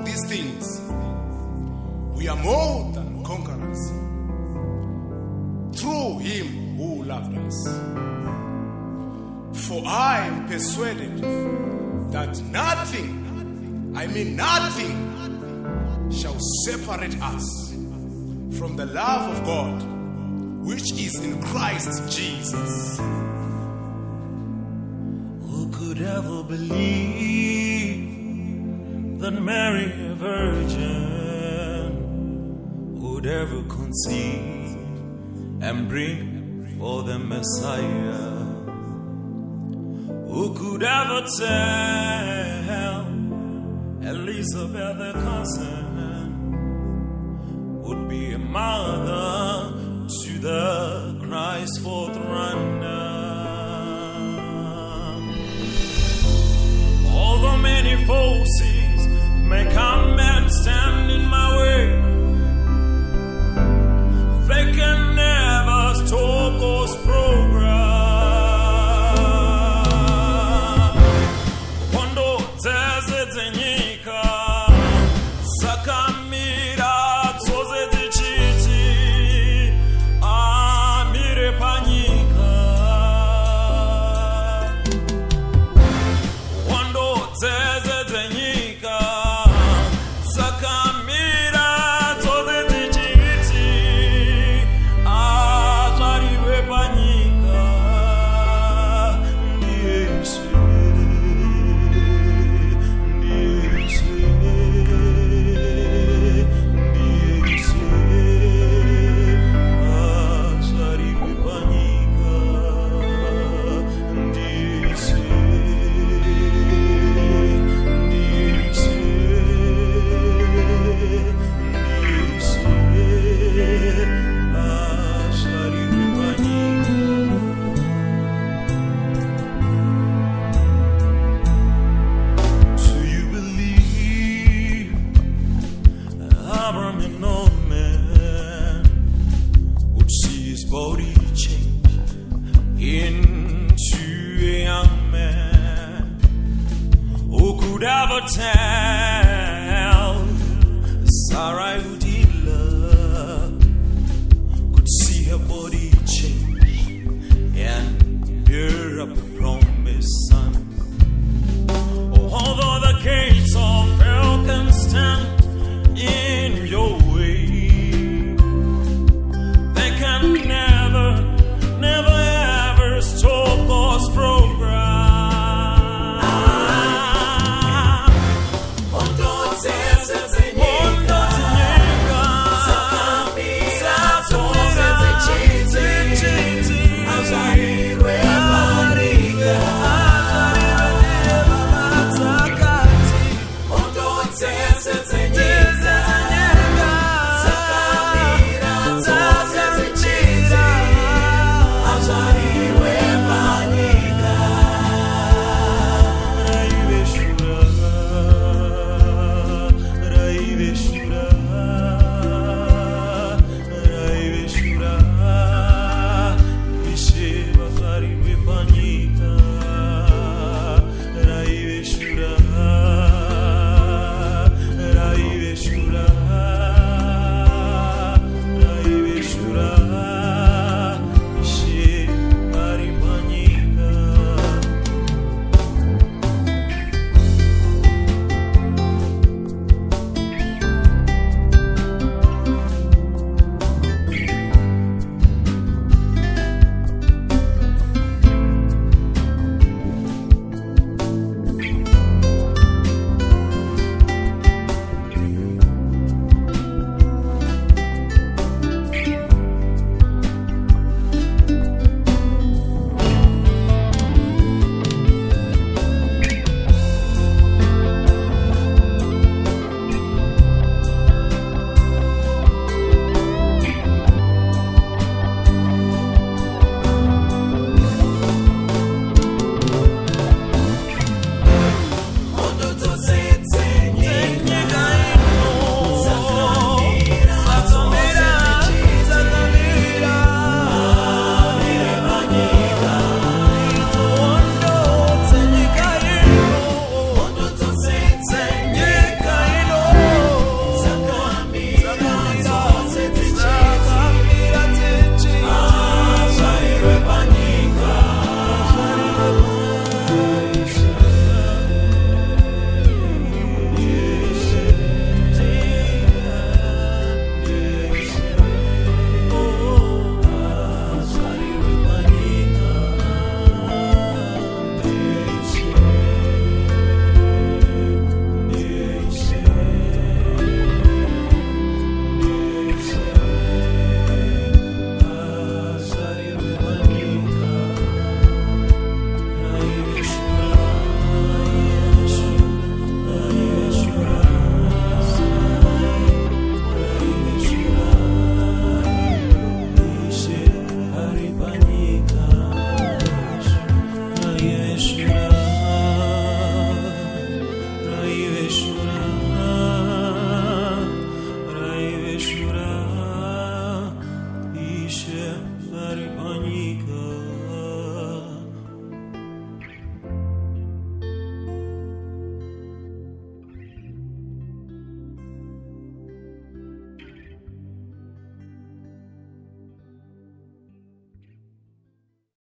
these things, we are more than conquerors through him who loved us. For I am persuaded that nothing, I mean nothing, shall separate us from the love of God, which is in Christ Jesus. Who could ever believe that Mary, a virgin, would ever conceive and bring forth the Messiah? Who could ever tell Elizabeth, the cousin, would be a mother to the Christ forerunner? Although many forces may come and stand in my way, they can never stop God's progress. Body change into a young man. Who could ever tell Sarah, who did love, could see her body change and bear up